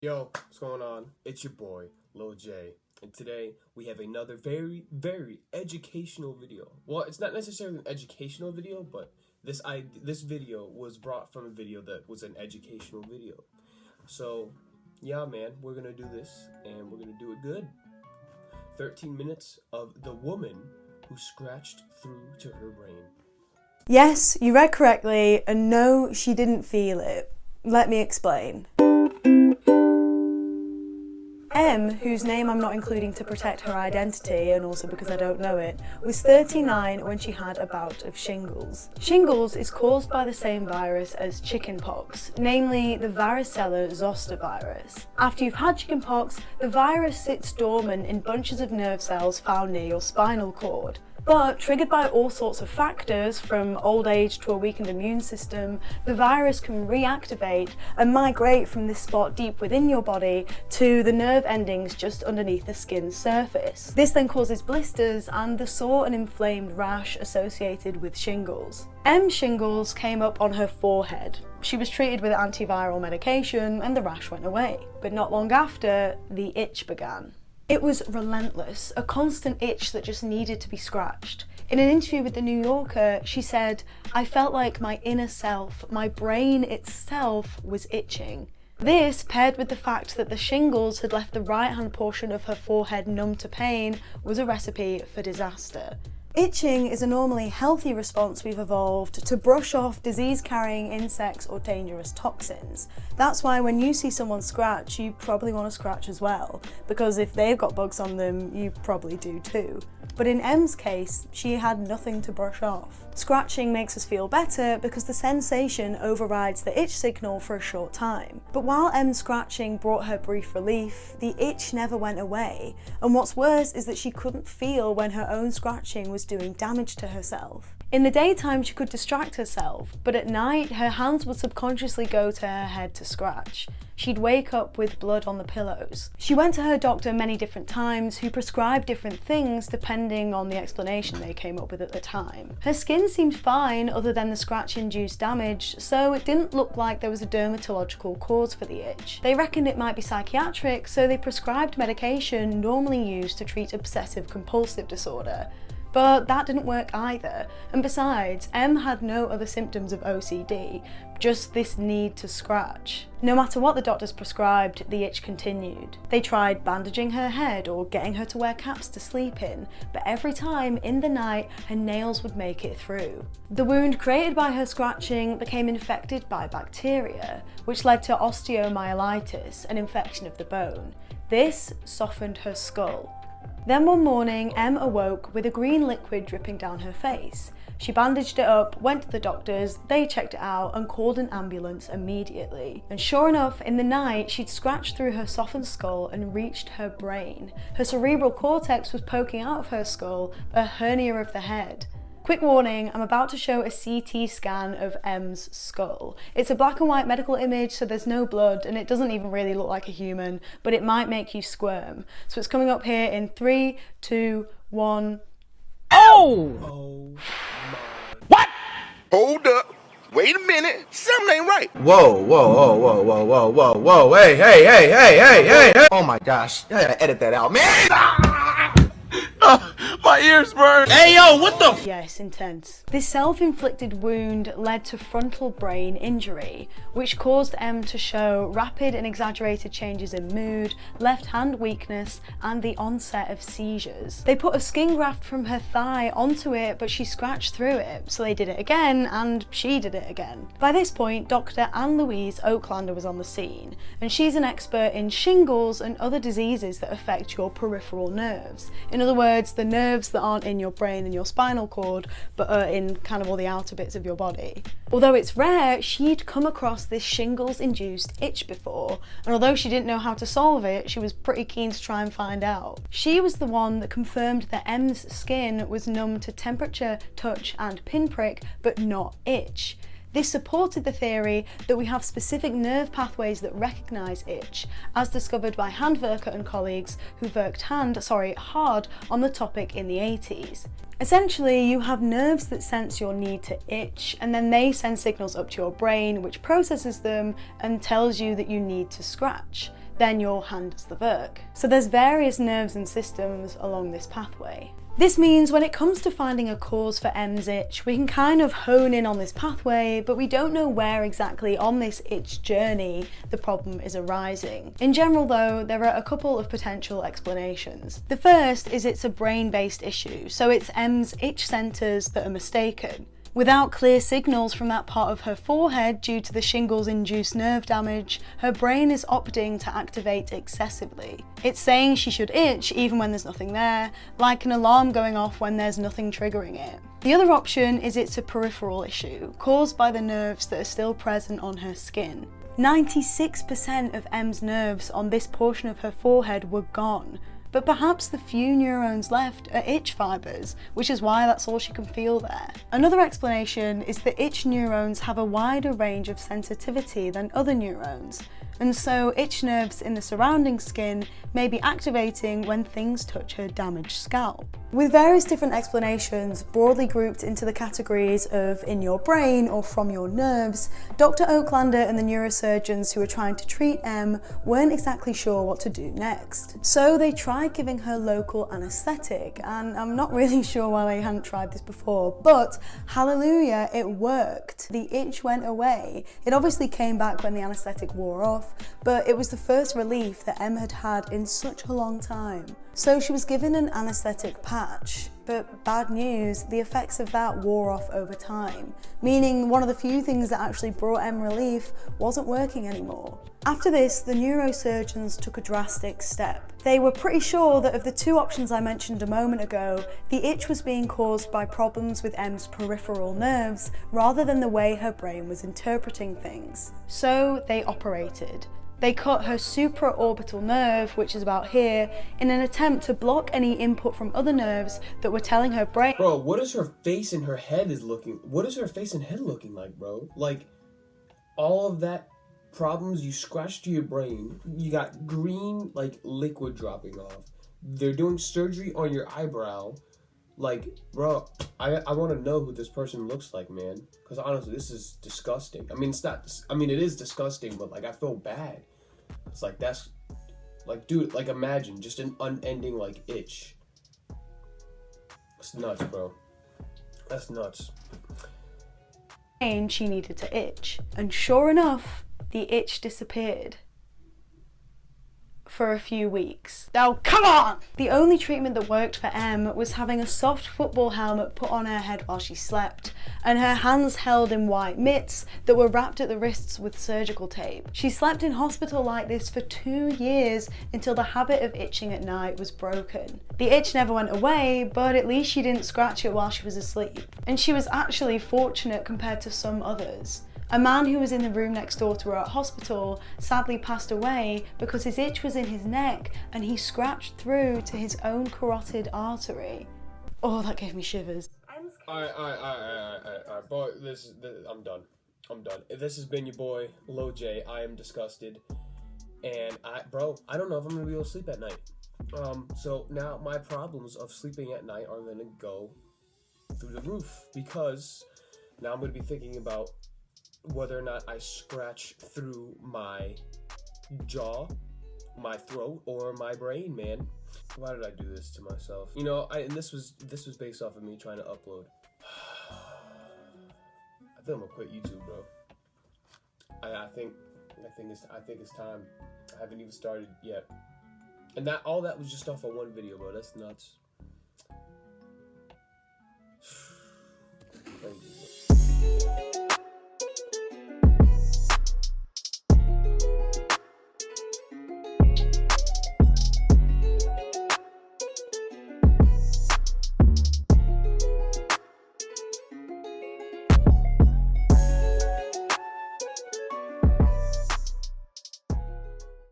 Yo, what's going on? It's your boy, Lil J, and today we have another very educational video. Well, it's not necessarily an educational video, but this video was brought from a video that was an educational video. So, yeah, man, we're gonna do this, and we're gonna do it good. 13 minutes of the woman who scratched through to her brain. Yes, you read correctly, and no, she didn't feel it. Let me explain. M, whose name I'm not including to protect her identity and also because I don't know it, was 39 when she had a bout of shingles. Shingles is caused by the same virus as chickenpox, namely the varicella zoster virus. After you've had chickenpox, the virus sits dormant in bunches of nerve cells found near your spinal cord. But triggered by all sorts of factors, from old age to a weakened immune system, the virus can reactivate and migrate from this spot deep within your body to the nerve endings just underneath the skin's surface. This then causes blisters and the sore and inflamed rash associated with shingles. M's shingles came up on her forehead. She was treated with antiviral medication and the rash went away. But not long after, the itch began. It was relentless, a constant itch that just needed to be scratched. In an interview with The New Yorker, she said, "I felt like my inner self, my brain itself was itching." This, paired with the fact that the shingles had left the right-hand portion of her forehead numb to pain, was a recipe for disaster. Itching is a normally healthy response we've evolved to brush off disease-carrying insects or dangerous toxins. That's why when you see someone scratch, you probably want to scratch as well, because if they've got bugs on them, you probably do too. But in M's case, she had nothing to brush off. Scratching makes us feel better because the sensation overrides the itch signal for a short time. But while M's scratching brought her brief relief, the itch never went away. And what's worse is that she couldn't feel when her own scratching was doing damage to herself. In the daytime, she could distract herself, but at night, her hands would subconsciously go to her head to scratch. She'd wake up with blood on the pillows. She went to her doctor many different times, who prescribed different things depending on the explanation they came up with at the time. Her skin seemed fine other than the scratch-induced damage, so it didn't look like there was a dermatological cause for the itch. They reckoned it might be psychiatric, so they prescribed medication normally used to treat obsessive-compulsive disorder. But that didn't work either, and besides, M had no other symptoms of OCD, just this need to scratch. No matter what the doctors prescribed, the itch continued. They tried bandaging her head or getting her to wear caps to sleep in, but every time in the night her nails would make it through. The wound created by her scratching became infected by bacteria, which led to osteomyelitis, an infection of the bone. This softened her skull. Then one morning, M awoke with a green liquid dripping down her face. She bandaged it up, went to the doctors, they checked it out and called an ambulance immediately. And sure enough, in the night, she'd scratched through her softened skull and reached her brain. Her cerebral cortex was poking out of her skull, a hernia of the head. Quick warning, I'm about to show a CT scan of M's skull. It's a black and white medical image, so there's no blood, and it doesn't even really look like a human, but it might make you squirm. So it's coming up here in 3, 2, 1. Oh! Oh my. What? Hold up. Wait a minute. Something ain't right. Whoa, whoa, whoa, whoa, whoa, whoa, whoa, whoa, hey. Oh my gosh. I gotta edit that out, man. My ears burn. Hey, yo, what the? Yes, intense. This self-inflicted wound led to frontal brain injury, which caused M to show rapid and exaggerated changes in mood, left hand weakness, and the onset of seizures. They put a skin graft from her thigh onto it, but she scratched through it, so they did it again, and she did it again. By this point, Dr. Anne Louise Oaklander was on the scene, and she's an expert in shingles and other diseases that affect your peripheral nerves. In other words, the nerves that aren't in your brain and your spinal cord, but are in kind of all the outer bits of your body. Although it's rare, she'd come across this shingles-induced itch before, and although she didn't know how to solve it, she was pretty keen to try and find out. She was the one that confirmed that M's skin was numb to temperature, touch, and pinprick, but not itch. This supported the theory that we have specific nerve pathways that recognise itch, as discovered by Handwerker and colleagues who worked hard on the topic in the 80s. Essentially, you have nerves that sense your need to itch, and then they send signals up to your brain, which processes them and tells you that you need to scratch. Then your hand does the work. So there's various nerves and systems along this pathway. This means when it comes to finding a cause for M's itch, we can kind of hone in on this pathway, but we don't know where exactly on this itch journey the problem is arising. In general though, there are a couple of potential explanations. The first is it's a brain-based issue, so it's M's itch centres that are mistaken. Without clear signals from that part of her forehead due to the shingles-induced nerve damage, her brain is opting to activate excessively. It's saying she should itch even when there's nothing there, like an alarm going off when there's nothing triggering it. The other option is it's a peripheral issue, caused by the nerves that are still present on her skin. 96% of M's nerves on this portion of her forehead were gone, but perhaps the few neurons left are itch fibres, which is why that's all she can feel there. Another explanation is that itch neurons have a wider range of sensitivity than other neurons, and so itch nerves in the surrounding skin may be activating when things touch her damaged scalp. With various different explanations broadly grouped into the categories of in your brain or from your nerves, Dr. Oaklander and the neurosurgeons who were trying to treat M weren't exactly sure what to do next. So they tried giving her local anaesthetic, and I'm not really sure why they hadn't tried this before, but hallelujah, it worked. The itch went away. It obviously came back when the anaesthetic wore off, but it was the first relief that M had had in such a long time. So she was given an anaesthetic patch, but bad news, the effects of that wore off over time, meaning one of the few things that actually brought M relief wasn't working anymore. After this, the neurosurgeons took a drastic step. They were pretty sure that of the two options I mentioned a moment ago, the itch was being caused by problems with M's peripheral nerves rather than the way her brain was interpreting things. So they operated. They cut her supraorbital nerve, which is about here, in an attempt to block any input from other nerves that were telling her brain. Bro, what is her face and her head looking like, bro? Like, all of that problems you scratched to your brain, you got green, like, liquid dropping off. They're doing surgery on your eyebrow. Like, bro, I want to know who this person looks like, man. Because honestly, this is disgusting. I mean, it is disgusting, but, like, I feel bad. It's like, that's, like, dude, like, imagine just an unending, like, itch. It's nuts, bro. That's nuts. And she needed to itch. And sure enough, the itch disappeared. For a few weeks. Now, come on! The only treatment that worked for M was having a soft football helmet put on her head while she slept, and her hands held in white mitts that were wrapped at the wrists with surgical tape. She slept in hospital like this for 2 years until the habit of itching at night was broken. The itch never went away, but at least she didn't scratch it while she was asleep. And she was actually fortunate compared to some others. A man who was in the room next door to her at hospital sadly passed away because his itch was in his neck and he scratched through to his own carotid artery. Oh, that gave me shivers. Alright, bro, I'm done. This has been your boy, Lil J. I am disgusted. And I don't know if I'm gonna be able to sleep at night. So now my problems of sleeping at night are gonna go through the roof because now I'm gonna be thinking about whether or not I scratch through my jaw, my throat, or my brain, man. Why did I do this to myself? You know, and this was based off of me trying to upload. I think I'm gonna quit YouTube, bro. I think it's time. I haven't even started yet. And all that was just off of one video, bro. That's nuts.